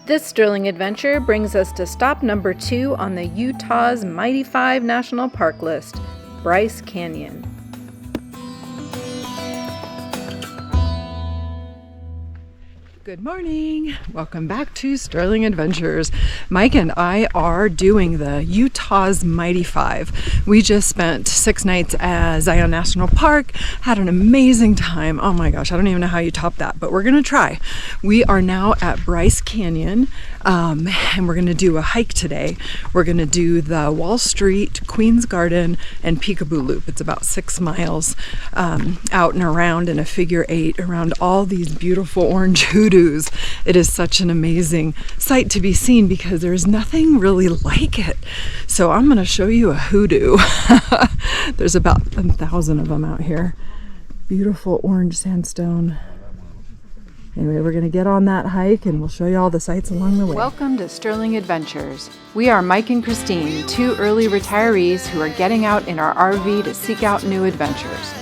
This Stirling adventure brings us to stop number 2 on the Utah's Mighty 5 National Park list, Bryce Canyon. Good morning. Welcome back to Stirling Adventures. Mike and I are doing the Utah's Mighty 5. We just spent 6 nights at Zion National Park, had an amazing time. Oh my gosh, I don't even know how you top that, but we're gonna try. We are now at Bryce Canyon, and we're gonna do a hike today. We're gonna do the Wall Street, Queen's Garden, and Peekaboo Loop. It's about 6 miles out and around in a figure 8 around all these beautiful orange hoodoos. It is such an amazing sight to be seen because there's nothing really like it. So I'm going to show you a hoodoo. There's about 1,000 of them out here. Beautiful orange sandstone. Anyway, we're going to get on that hike and we'll show you all the sights along the way. Welcome to Stirling Adventures. We are Mike and Christine, 2 early retirees who are getting out in our RV to seek out new adventures.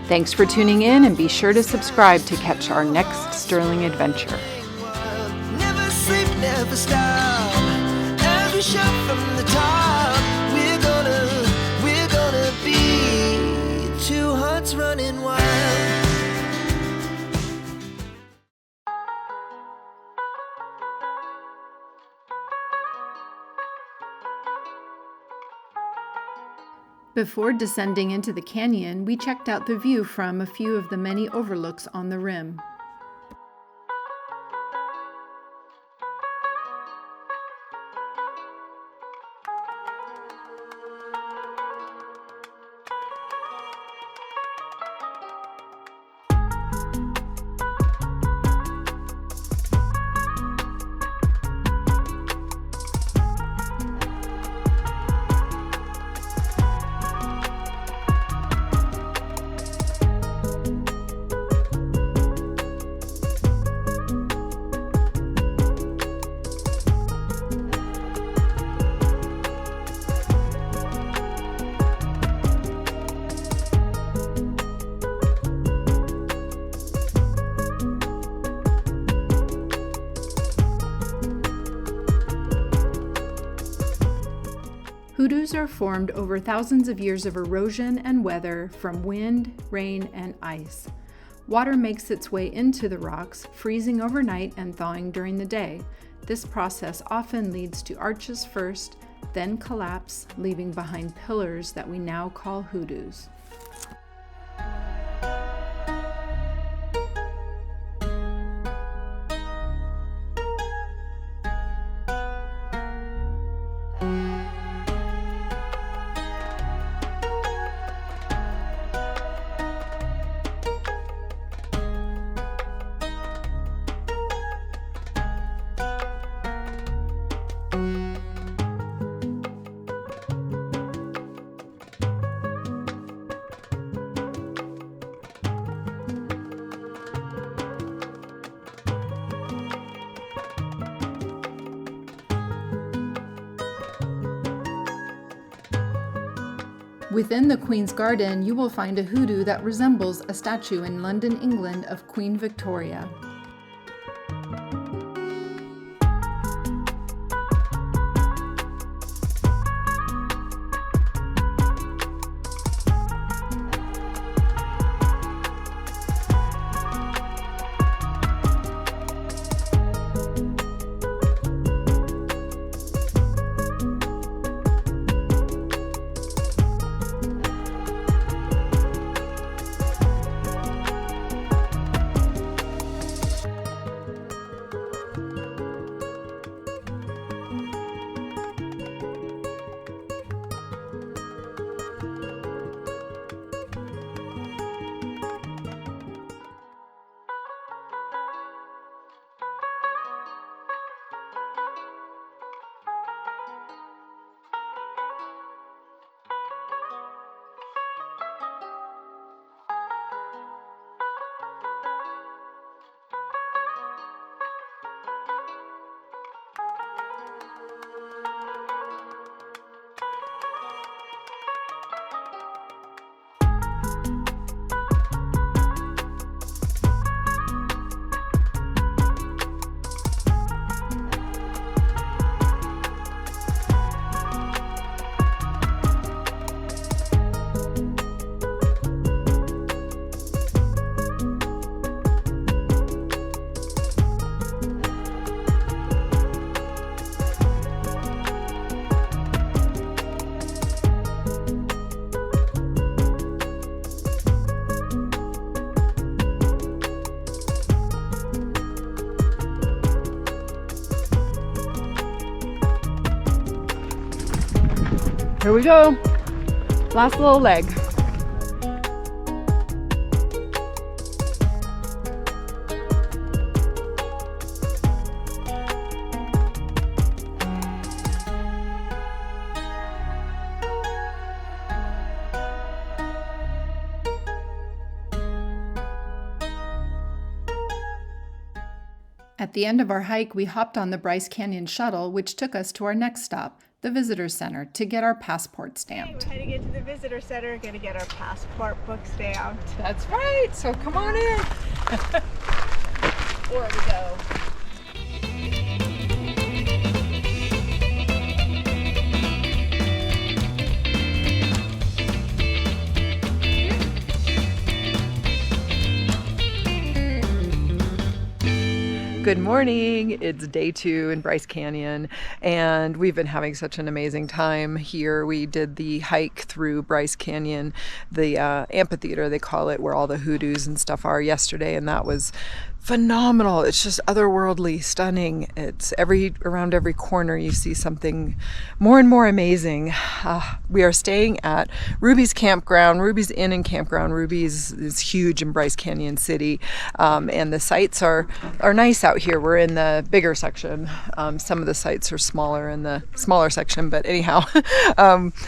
Thanks for tuning in, and be sure to subscribe to catch our next Stirling adventure. Never sleep, never stop. Every shot from the top. We're gonna be 2 hearts running wild. Before descending into the canyon, we checked out the view from a few of the many overlooks on the rim. Hoodoos are formed over thousands of years of erosion and weather from wind, rain, and ice. Water makes its way into the rocks, freezing overnight and thawing during the day. This process often leads to arches first, then collapse, leaving behind pillars that we now call hoodoos. Within the Queen's Garden, you will find a hoodoo that resembles a statue in London, England of Queen Victoria. Here we go. Last little leg. At the end of our hike, we hopped on the Bryce Canyon shuttle, which took us to our next stop, the Visitor Center, to get our passport stamped. We're heading into the Visitor Center, going to get our passport book stamped. That's right, so come on in. Or we go. Good morning. It's day 2 in Bryce Canyon, and we've been having such an amazing time here. We did the hike through Bryce Canyon, the amphitheater, they call it, where all the hoodoos and stuff are yesterday, and that was phenomenal. It's just otherworldly, stunning. It's around every corner you see something more and more amazing. We are staying at Ruby's Campground, Ruby's Inn and Campground. Ruby's is huge in Bryce Canyon City, and the sites are nice out here. We're in the bigger section. Some of the sites are smaller in the smaller section, but anyhow,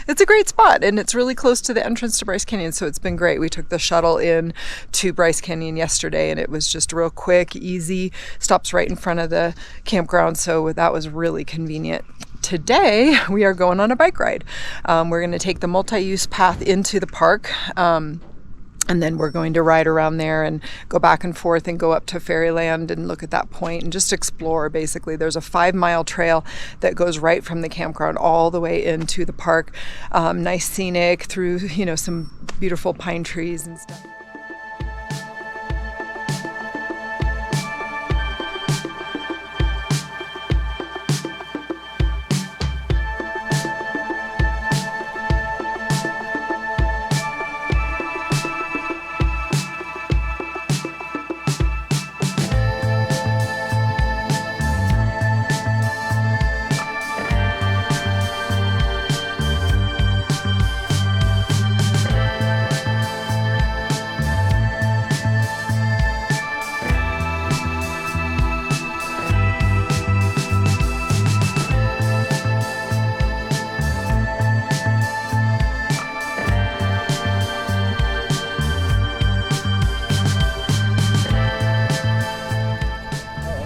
it's a great spot, and it's really close to the entrance to Bryce Canyon, so it's been great. We took the shuttle in to Bryce Canyon yesterday, and it was just real quick, easy, stops right in front of the campground, so that was really convenient. Today we are going on a bike ride. We're going to take the multi-use path into the park, and then we're going to ride around there and go back and forth and go up to Fairyland and look at that point and just explore. Basically, there's a 5-mile trail that goes right from the campground all the way into the park. Nice scenic through, some beautiful pine trees and stuff.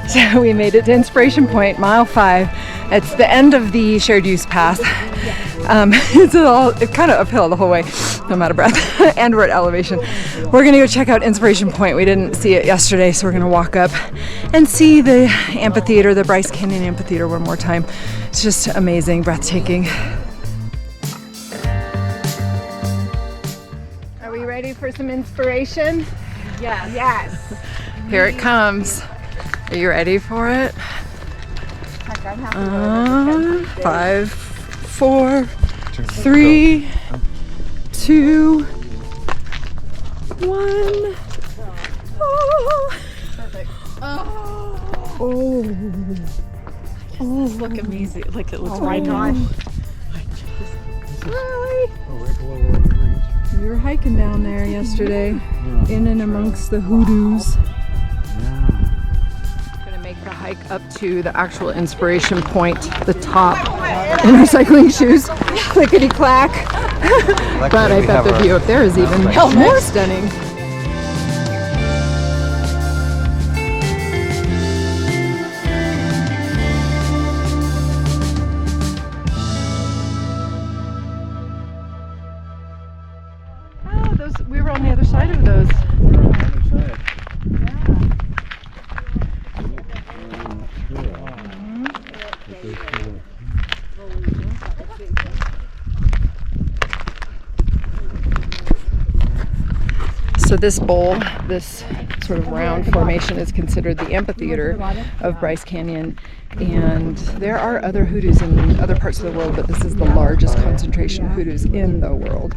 So we made it to Inspiration Point, mile 5. It's the end of the shared use path. It's kind of uphill the whole way. I'm out of breath. And we're at elevation. We're going to go check out Inspiration Point. We didn't see it yesterday, so we're going to walk up and see the amphitheater, the Bryce Canyon Amphitheater, one more time. It's just amazing, breathtaking. Are we ready for some inspiration? Yes. Yes. Here it comes. Are you ready for it? Heck, I'm happy 5, 4, 3, 2, 1. Oh. Perfect. Oh. Look amazing. Like it looks my gosh. Hi. We were hiking down there yesterday, in and amongst the hoodoos. Make the hike up to the actual Inspiration Point, the top, in our cycling shoes, clickety clack. But I bet the view up there is even more stunning. Oh, we were on the other side of those. So this bowl, this sort of round formation, is considered the amphitheater of Bryce Canyon, and there are other hoodoos in other parts of the world, but this is the largest concentration of hoodoos in the world.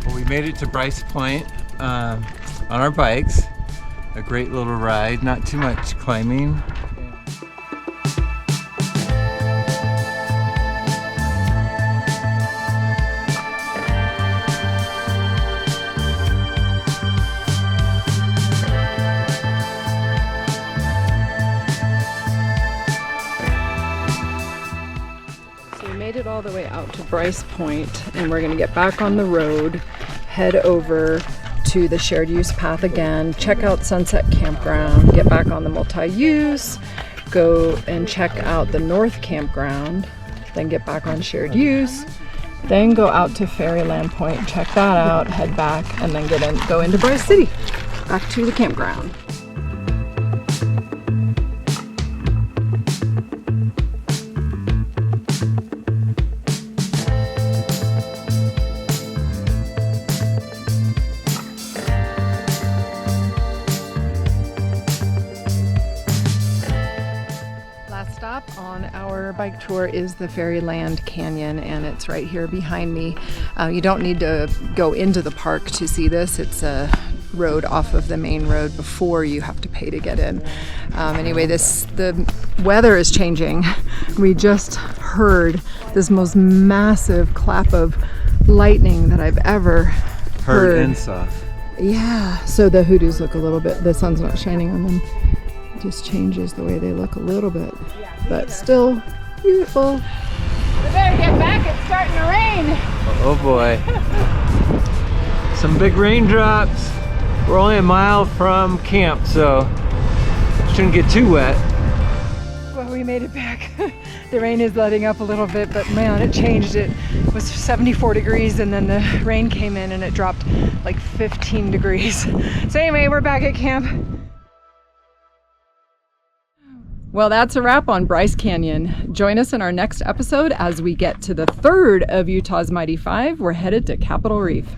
Well, we made it to Bryce Point on our bikes. a great little ride, not too much climbing. It all the way out to Bryce Point, and we're going to get back on the road, head over to the shared use path again, check out Sunset Campground, get back on the multi-use, go and check out the North Campground, then get back on shared use, then go out to Fairyland Point, check that out, head back, and then go into Bryce City, back to the campground. Stop on our bike tour is the Fairyland Canyon, and it's right here behind me. You don't need to go into the park to see this. It's a road off of the main road before you have to pay to get in. Anyway, the weather is changing. We just heard this most massive clap of lightning that I've ever heard. And saw. Yeah, so the Hoodoos look a little bit, the sun's not shining on them. It just changes the way they look a little bit, but still beautiful. We better get back, it's starting to rain. Oh boy. Some big raindrops. We're only a mile from camp, so shouldn't get too wet. Well, we made it back. The rain is letting up a little bit, but man, it changed. It was 74 degrees and then the rain came in and it dropped like 15 degrees. So anyway, we're back at camp. Well, that's a wrap on Bryce Canyon. Join us in our next episode as we get to the third of Utah's Mighty Five. We're headed to Capitol Reef.